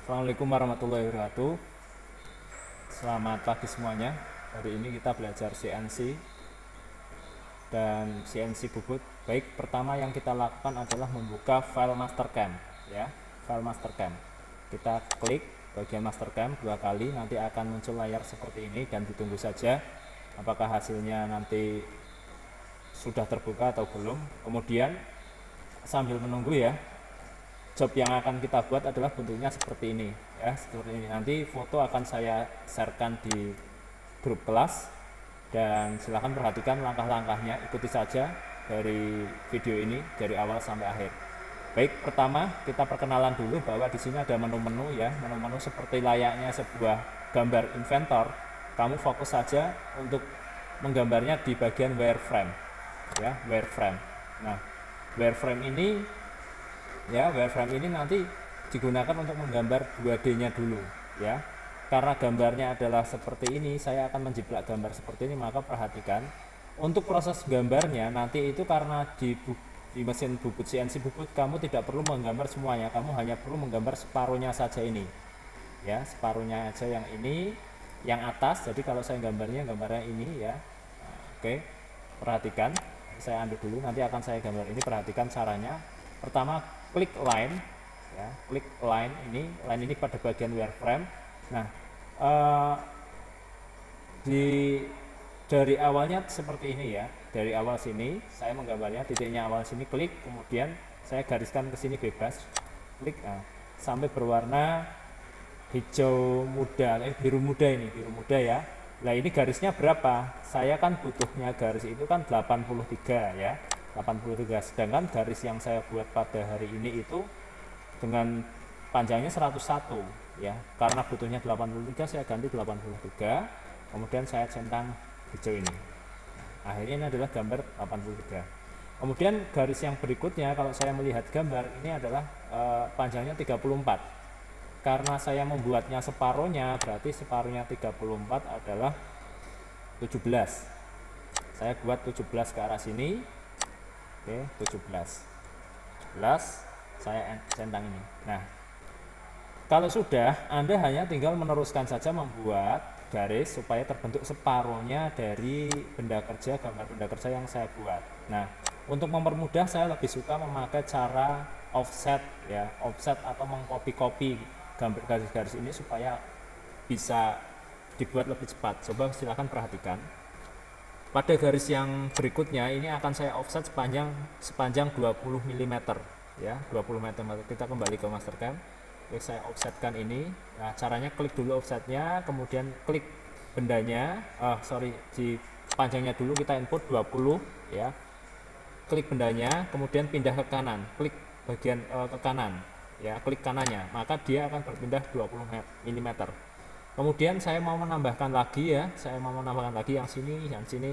Assalamualaikum warahmatullahi wabarakatuh. Selamat pagi semuanya. Hari ini kita belajar CNC dan CNC bubut. Baik, pertama yang kita lakukan adalah membuka file mastercam, ya. File mastercam. Kita klik bagian mastercam 2 kali, nanti akan muncul layar seperti ini dan ditunggu saja apakah hasilnya nanti sudah terbuka atau belum. Kemudian sambil menunggu ya, job yang akan kita buat adalah bentuknya seperti ini ya, seperti ini. Nanti foto akan saya sharekan di grup kelas dan silahkan perhatikan langkah-langkahnya, ikuti saja dari video ini dari awal sampai akhir. Baik, pertama kita perkenalan dulu bahwa di sini ada menu-menu ya, menu-menu seperti layaknya sebuah gambar inventor. Kamu fokus saja untuk menggambarnya di bagian wireframe ya, wireframe. Nah, wireframe ini nanti digunakan untuk menggambar 2D-nya dulu ya. Karena gambarnya adalah seperti ini, saya akan menjiplak gambar seperti ini, maka perhatikan untuk proses gambarnya nanti itu karena di mesin bubut CNC bubut kamu tidak perlu menggambar semuanya, kamu hanya perlu menggambar separuhnya saja ini. Ya, separuhnya aja yang ini, yang atas. Jadi kalau saya gambarnya ini ya. Oke. Perhatikan, saya ambil dulu, nanti akan saya gambar ini. Perhatikan caranya. Pertama, klik line ya, klik line ini pada bagian wireframe. Nah, dari awalnya seperti ini ya, dari awal sini saya menggambarnya, titiknya awal sini, klik, kemudian saya gariskan ke sini bebas, klik, sampai berwarna hijau muda, biru muda, ini biru muda ya. Nah, ini garisnya berapa? Saya kan butuhnya garis itu kan 83 ya, 83, sedangkan garis yang saya buat pada hari ini itu dengan panjangnya 101 ya, karena butuhnya 83 saya ganti 83, kemudian saya centang hijau ini. Akhirnya ini adalah gambar 83. Kemudian garis yang berikutnya kalau saya melihat gambar ini adalah panjangnya 34. Karena saya membuatnya separuhnya, berarti separuhnya 34 adalah 17. Saya buat 17 ke arah sini. Oke, 17 saya centang ini. Nah, kalau sudah, Anda hanya tinggal meneruskan saja membuat garis supaya terbentuk separuhnya dari benda kerja, gambar benda kerja yang saya buat. Nah, untuk mempermudah saya lebih suka memakai cara offset ya, offset atau mengcopy-copy gambar garis-garis ini supaya bisa dibuat lebih cepat. Coba silahkan perhatikan. Pada garis yang berikutnya ini akan saya offset sepanjang 20 mm ya, 20 mm. Kita kembali ke mastercam. Oke, saya offsetkan ini. Nah, caranya klik dulu offsetnya, kemudian klik bendanya, di panjangnya dulu kita input 20 ya. Klik bendanya, kemudian pindah ke kanan, klik bagian ke kanan ya, klik kanannya, maka dia akan berpindah 20 mm. Kemudian saya mau menambahkan lagi ya, yang sini,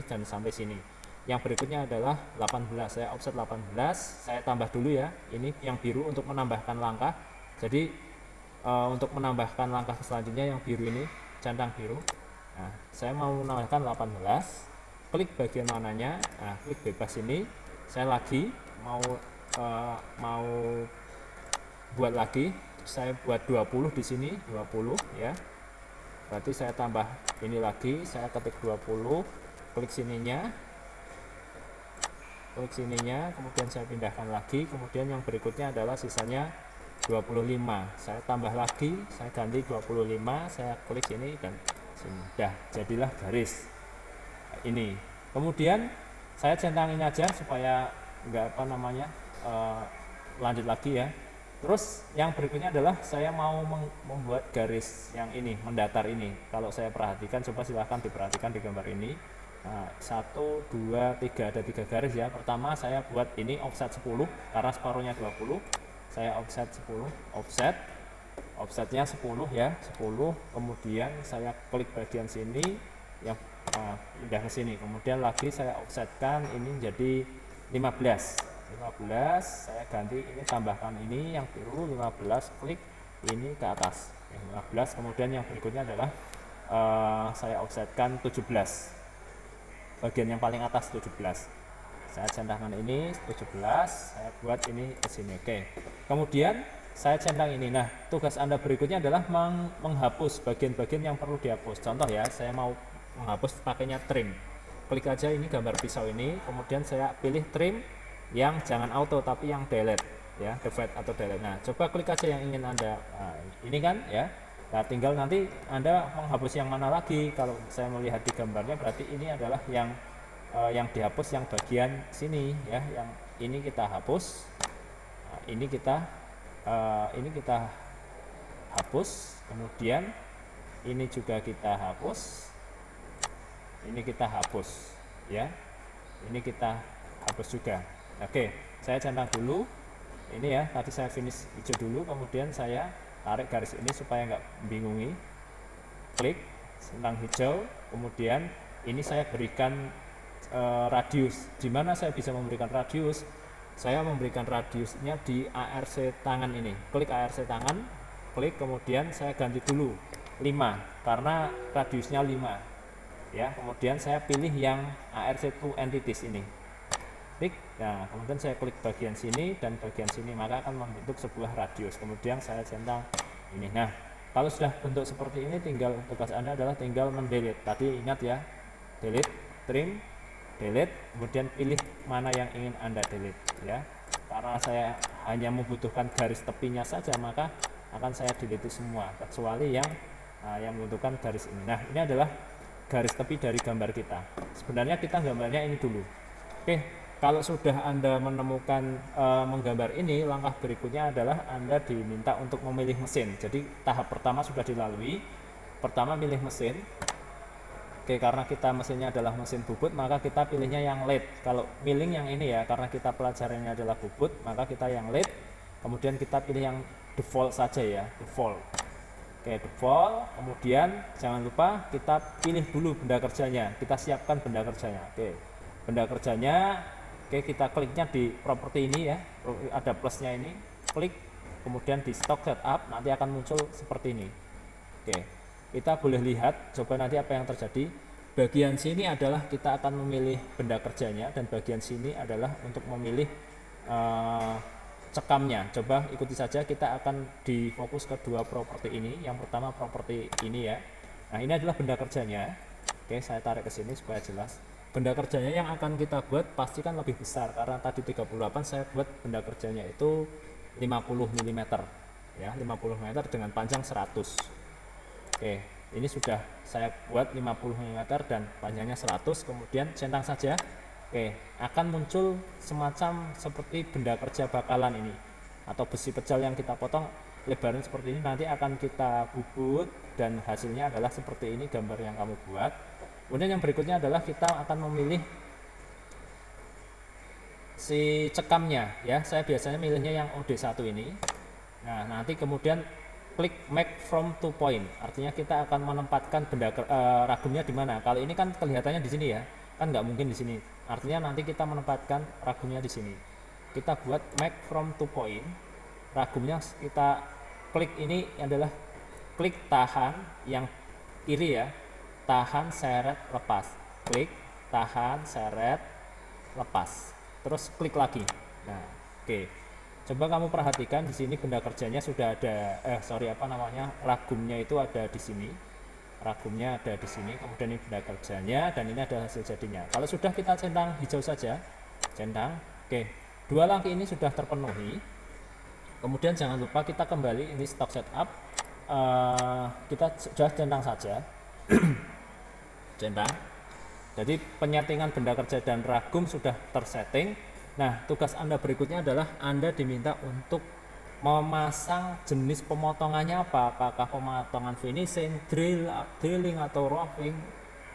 dan sampai sini. Yang berikutnya adalah 18, saya offset 18, saya tambah dulu ya, ini yang biru untuk menambahkan langkah. Jadi untuk menambahkan langkah selanjutnya yang biru ini, centang biru. Nah, saya mau menambahkan 18, klik bagian mananya, nah, klik bebas ini. Saya lagi mau buat lagi, saya buat 20 di sini, 20 ya. Berarti saya tambah ini lagi, saya ketik 20, klik sininya, kemudian saya pindahkan lagi, kemudian yang berikutnya adalah sisanya 25. Saya tambah lagi, saya ganti 25, saya klik sini dan sini. Dah, jadilah garis ini. Kemudian saya centangin aja supaya enggak lanjut lagi ya. Terus yang berikutnya adalah saya mau membuat garis yang ini, mendatar ini. Kalau saya perhatikan, coba silahkan diperhatikan di gambar ini. Nah, 1, 2, 3, ada 3 garis ya. Pertama saya buat ini offset 10, karena separuhnya 20. Saya offset 10, offsetnya 10 ya, 10. Kemudian saya klik bagian sini, yang pindah ke sini. Kemudian lagi saya offsetkan ini jadi 15, saya ganti ini, tambahkan ini yang biru 15, klik ini ke atas 15. Kemudian yang berikutnya adalah saya offsetkan 17, bagian yang paling atas 17, saya centangkan ini 17, saya buat ini ke sini. Oke, kemudian saya centang ini. Nah, tugas Anda berikutnya adalah menghapus bagian-bagian yang perlu dihapus. Contoh ya, saya mau menghapus pakainya trim. Klik aja ini gambar pisau ini, kemudian saya pilih trim yang jangan auto tapi yang delete ya, delete atau delete. Nah, coba klik aja yang ingin Anda. Nah, ini kan ya. Nah, tinggal nanti Anda menghapus yang mana lagi. Kalau saya melihat di gambarnya berarti ini adalah yang dihapus yang bagian sini ya, yang ini kita hapus. Nah, ini kita hapus, kemudian ini juga kita hapus, ini kita hapus ya, ini kita hapus juga. Oke, saya centang dulu ini ya, tadi saya finish hijau dulu, kemudian saya tarik garis ini supaya nggak bingungi. Klik centang hijau, kemudian ini saya berikan radius. Di mana saya bisa memberikan radius? Saya memberikan radiusnya di ARC tangan ini. Klik ARC tangan, klik, kemudian saya ganti dulu 5 karena radiusnya 5 ya. Kemudian saya pilih yang ARC to entities ini, klik. Nah, kemudian saya klik bagian sini dan bagian sini, maka akan membentuk sebuah radius. Kemudian saya centang ini. Nah, kalau sudah bentuk seperti ini, tinggal tugas Anda adalah tinggal mendelete. Tadi ingat ya, delete, trim, delete, kemudian pilih mana yang ingin Anda delete ya. Karena saya hanya membutuhkan garis tepinya saja, maka akan saya delete semua kecuali yang membutuhkan garis ini. Nah, ini adalah garis tepi dari gambar kita. Sebenarnya kita gambarnya ini dulu. Oke, kalau sudah Anda menemukan menggambar ini, langkah berikutnya adalah Anda diminta untuk memilih mesin. Jadi tahap pertama sudah dilalui. Pertama pilih mesin. Oke, karena kita mesinnya adalah mesin bubut, maka kita pilihnya yang LED. Kalau milling yang ini ya, karena kita pelajarannya adalah bubut, maka kita yang LED. Kemudian kita pilih yang default saja ya, default. Oke, default. Kemudian jangan lupa kita pilih dulu benda kerjanya. Kita siapkan benda kerjanya. Oke, benda kerjanya. Oke, kita kliknya di properti ini ya, ada plusnya ini. Klik, kemudian di stock setup, nanti akan muncul seperti ini. Oke. Kita boleh lihat, coba nanti apa yang terjadi. Bagian sini adalah kita akan memilih benda kerjanya, dan bagian sini adalah untuk memilih cekamnya. Coba ikuti saja, kita akan difokus ke dua properti ini. Yang pertama properti ini ya. Nah, ini adalah benda kerjanya. Oke, saya tarik ke sini supaya jelas. Benda kerjanya yang akan kita buat pastikan lebih besar, karena tadi 38 saya buat benda kerjanya itu 50 mm ya, 50 mm dengan panjang 100. Oke, ini sudah saya buat 50 mm dan panjangnya 100, kemudian centang saja. Oke, akan muncul semacam seperti benda kerja bakalan ini, atau besi pejal yang kita potong lebarnya seperti ini, nanti akan kita bubut dan hasilnya adalah seperti ini gambar yang kamu buat. Kemudian yang berikutnya adalah kita akan memilih si cekamnya ya, saya biasanya milihnya yang OD1 ini. Nah, nanti kemudian klik make from to point, artinya kita akan menempatkan benda ragumnya di mana. Kalau ini kan kelihatannya di sini ya, kan nggak mungkin di sini. Artinya nanti kita menempatkan ragumnya di sini. Kita buat make from to point, ragumnya kita klik, ini adalah klik tahan yang kiri ya, tahan seret lepas, klik tahan seret lepas, terus klik lagi. Nah, oke. Coba kamu perhatikan di sini benda kerjanya sudah ada, ragumnya itu ada di sini. Ragumnya ada di sini, kemudian ini benda kerjanya, dan ini adalah hasil jadinya. Kalau sudah, kita centang hijau saja, centang. Oke, dua langkah ini sudah terpenuhi. Kemudian jangan lupa kita kembali ini stock setup. Kita sudah centang saja. Centang. Jadi penyetingan benda kerja dan ragum sudah tersetting. Nah, tugas Anda berikutnya adalah Anda diminta untuk memasang jenis pemotongannya apa, apakah pemotongan finishing, drilling atau roughing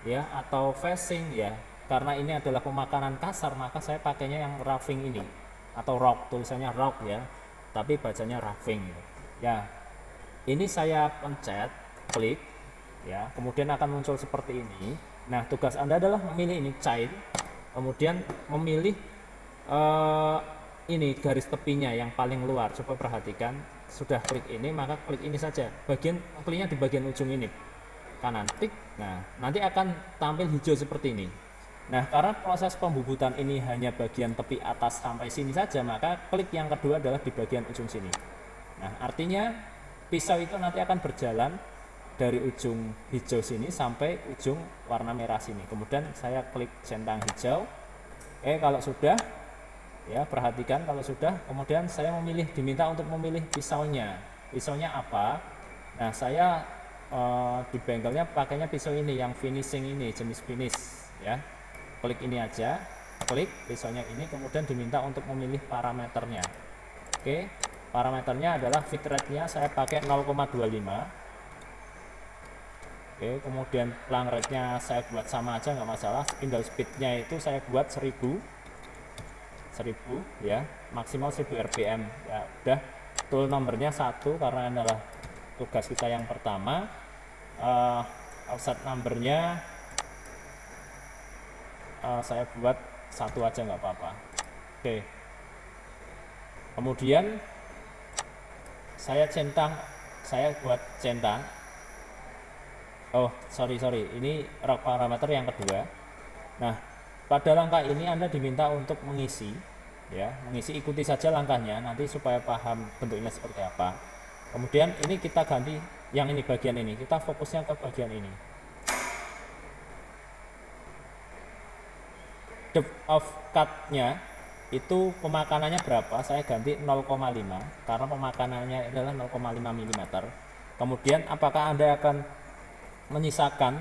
ya, atau facing ya. Karena ini adalah pemakanan kasar, maka saya pakainya yang roughing ini, atau rock, tulisannya rock ya, tapi bacanya roughing ya. Ini saya pencet, klik ya, kemudian akan muncul seperti ini. Nah, tugas Anda adalah memilih ini chain, kemudian memilih ini garis tepinya yang paling luar. Coba perhatikan, sudah klik ini, maka klik ini saja, bagian kliknya di bagian ujung ini, kanan tik. Nah, nanti akan tampil hijau seperti ini. Nah, karena proses pembubutan ini hanya bagian tepi atas sampai sini saja, maka klik yang kedua adalah di bagian ujung sini. Nah, artinya pisau itu nanti akan berjalan dari ujung hijau sini sampai ujung warna merah sini. Kemudian saya klik centang hijau. Kalau sudah, ya perhatikan kalau sudah, kemudian saya diminta untuk memilih pisaunya. Pisaunya apa? Nah, saya di bengkelnya pakainya pisau ini yang finishing ini, jenis finish ya. Klik ini aja, klik pisaunya ini, kemudian diminta untuk memilih parameternya. Oke, parameternya adalah fit rate-nya saya pakai 0,25. Oke, kemudian plung rate-nya saya buat sama aja nggak masalah. Spindle speed-nya itu saya buat 1000 ya, maksimal 1000 rpm ya. Udah, tool number-nya 1 karena adalah tugas kita yang pertama. Offset number-nya saya buat 1 aja nggak apa-apa. Oke, kemudian saya buat centang. Oh, sorry, ini rock parameter yang kedua. Nah, pada langkah ini Anda diminta untuk mengisi, ya, ikuti saja langkahnya nanti supaya paham bentuknya seperti apa. Kemudian ini kita ganti yang ini, bagian ini, kita fokusnya ke bagian ini. Depth of cut-nya itu pemakanannya berapa? Saya ganti 0,5 karena pemakanannya adalah 0,5 mm. Kemudian apakah Anda akan menyisakan?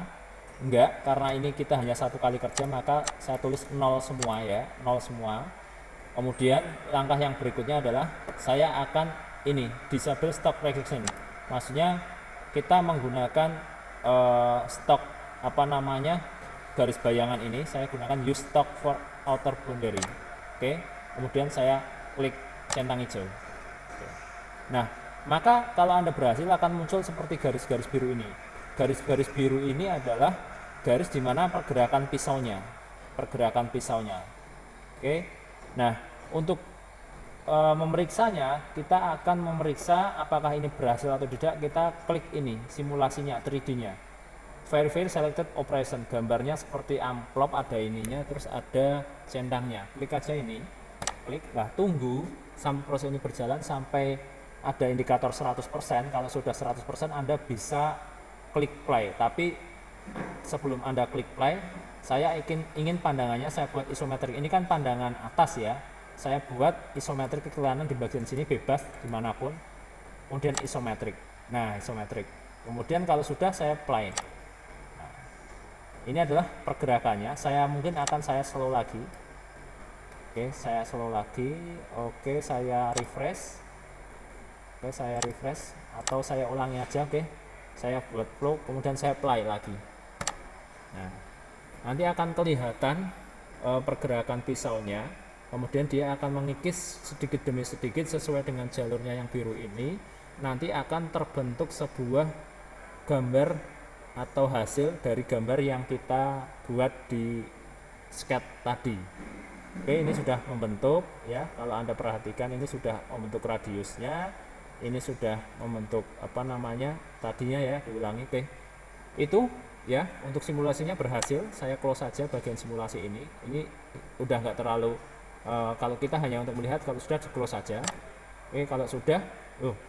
Enggak, karena ini kita hanya 1 kali kerja, maka saya tulis 0 semua ya, 0 semua. Kemudian langkah yang berikutnya adalah saya akan ini disable stock precision. Maksudnya kita menggunakan stok garis bayangan ini, saya gunakan use stock for outer boundary. Oke, kemudian saya klik centang hijau. Oke. Nah, maka kalau Anda berhasil akan muncul seperti garis-garis biru ini. Garis-garis biru ini adalah garis di mana pergerakan pisaunya. Oke. Nah, untuk memeriksanya, kita akan memeriksa apakah ini berhasil atau tidak. Kita klik ini simulasinya, 3D-nya. Verify selected operation. Gambarnya seperti amplop, ada ininya, terus ada centangnya. Klik aja ini. Klik. Nah, tunggu sampai proses ini berjalan sampai ada indikator 100%. Kalau sudah 100%, Anda bisa klik play. Tapi sebelum Anda klik play, saya ingin pandangannya saya buat isometrik. Ini kan pandangan atas ya, saya buat isometrik ke kanan di bagian sini, bebas dimanapun. Kemudian isometrik. Nah, isometrik. Kemudian kalau sudah, saya play. Nah, ini adalah pergerakannya. Mungkin akan saya slow lagi. Oke, saya slow lagi. Oke, saya refresh. Oke, saya refresh atau saya ulangi aja. Oke, saya buat flow, kemudian saya play lagi. Nah, nanti akan kelihatan pergerakan pisaunya, kemudian dia akan mengikis sedikit demi sedikit sesuai dengan jalurnya yang biru ini. Nanti akan terbentuk sebuah gambar atau hasil dari gambar yang kita buat di sketch tadi. Oke, ini sudah membentuk ya. Kalau Anda perhatikan, ini sudah membentuk radiusnya, ini sudah membentuk tadinya ya, diulangi. Oke, itu ya, untuk simulasinya berhasil. Saya close saja bagian simulasi ini udah nggak terlalu kalau kita hanya untuk melihat. Kalau sudah, di close saja. Oke, kalau sudah,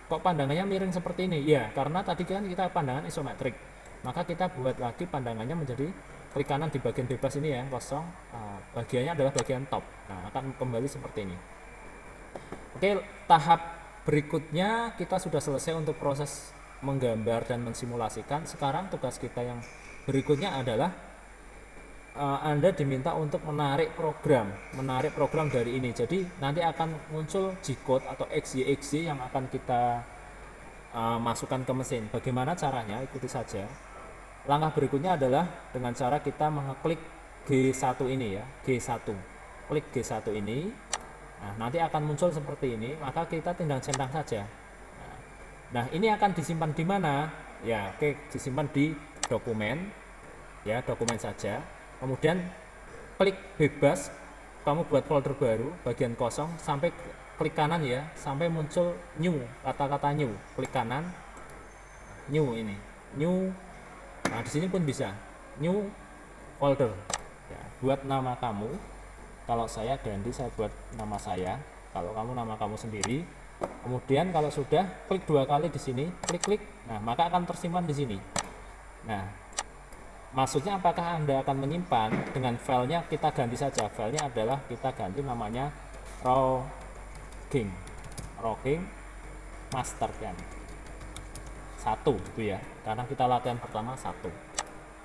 kok pandangannya miring seperti ini ya, karena tadi kan kita pandangan isometrik, maka kita buat lagi pandangannya menjadi klik kanan di bagian bebas ini ya, kosong. Bagiannya adalah bagian top. Nah, akan kembali seperti ini. Oke, tahap berikutnya kita sudah selesai untuk proses menggambar dan mensimulasikan. Sekarang tugas kita yang berikutnya adalah Anda diminta untuk menarik program dari ini. Jadi nanti akan muncul G-code atau XYZ yang akan kita masukkan ke mesin. Bagaimana caranya? Ikuti saja. Langkah berikutnya adalah dengan cara kita mengeklik G1 ini ya, G1. Klik G1 ini. Nah, nanti akan muncul seperti ini, maka kita tinggal centang saja. Nah, ini akan disimpan di mana? Ya, oke, disimpan di dokumen. Ya, dokumen saja. Kemudian klik bebas, kamu buat folder baru, bagian kosong, sampai klik kanan ya, sampai muncul new, kata-kata new. Klik kanan, new ini, new. Nah, di sini pun bisa new folder. Ya, buat nama kamu. Kalau saya Dandi, saya buat nama saya. Kalau kamu nama kamu sendiri. Kemudian kalau sudah, klik 2 kali di sini, klik. Nah, maka akan tersimpan di sini. Nah, maksudnya apakah Anda akan menyimpan dengan filenya, kita ganti saja. Filenya adalah kita ganti namanya Rocking Master Cam 1 gitu ya. Karena kita latihan pertama 1.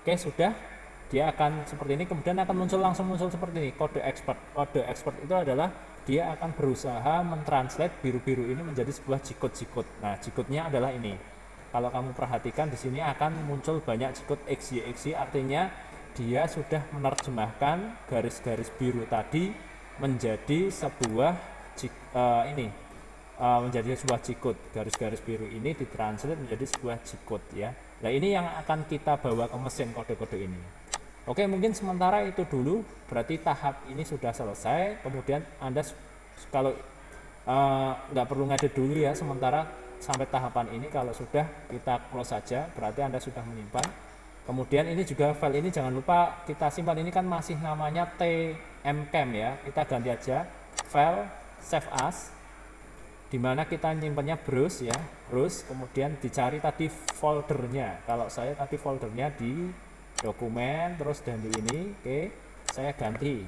Oke, sudah. Dia akan seperti ini, kemudian akan langsung muncul seperti ini, kode expert. Kode expert itu adalah dia akan berusaha mentranslate biru-biru ini menjadi sebuah G-code. Nah, G-code-nya adalah ini. Kalau kamu perhatikan di sini akan muncul banyak G-code XY, artinya dia sudah menerjemahkan garis-garis biru tadi menjadi sebuah menjadi sebuah G-code. Garis-garis biru ini ditranslate menjadi sebuah G-code ya. Nah, ini yang akan kita bawa ke mesin kode-kode ini. Oke, mungkin sementara itu dulu, berarti tahap ini sudah selesai. Kemudian Anda kalau nggak perlu ngedit dulu ya, sementara sampai tahapan ini. Kalau sudah, kita close saja, berarti Anda sudah menyimpan. Kemudian ini juga file ini jangan lupa kita simpan, ini kan masih namanya tmcam ya, kita ganti aja file save as, dimana kita nyimpannya browse ya, browse, kemudian dicari tadi foldernya. Kalau saya tadi foldernya di dokumen, terus dan di ini. Oke, saya ganti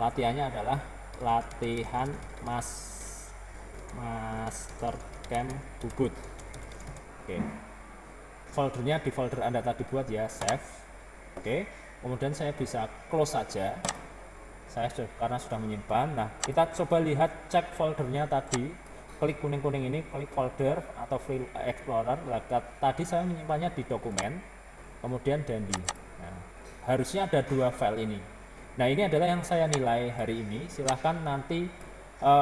latihannya adalah latihan Master Cam Bubut. Oke, foldernya di folder Anda tadi buat ya, save. Oke, kemudian saya bisa close saja, karena sudah menyimpan. Nah, kita coba lihat, cek foldernya tadi, klik kuning-kuning ini, klik folder atau file explorer. Tadi saya menyimpannya di dokumen, kemudian Dandi. Nah, harusnya ada 2 file ini. Nah, ini adalah yang saya nilai hari ini. Silahkan nanti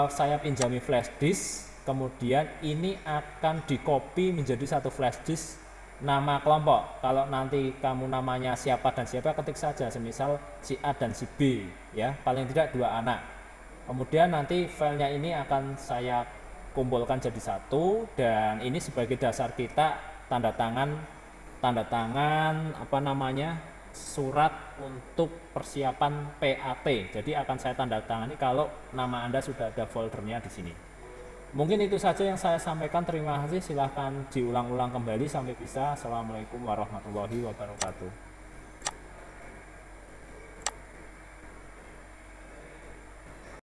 saya pinjami flash disk, kemudian ini akan di copy menjadi 1 flash disk nama kelompok. Kalau nanti kamu namanya siapa dan siapa, ketik saja, semisal si A dan si B ya, paling tidak 2 anak. Kemudian nanti filenya ini akan saya kumpulkan jadi 1, dan ini sebagai dasar kita tanda tangan surat untuk persiapan PAT. Jadi akan saya tanda tangani kalau nama Anda sudah ada foldernya di sini. Mungkin itu saja yang saya sampaikan. Terima kasih. Silahkan diulang-ulang kembali sampai bisa. Assalamualaikum warahmatullahi wabarakatuh.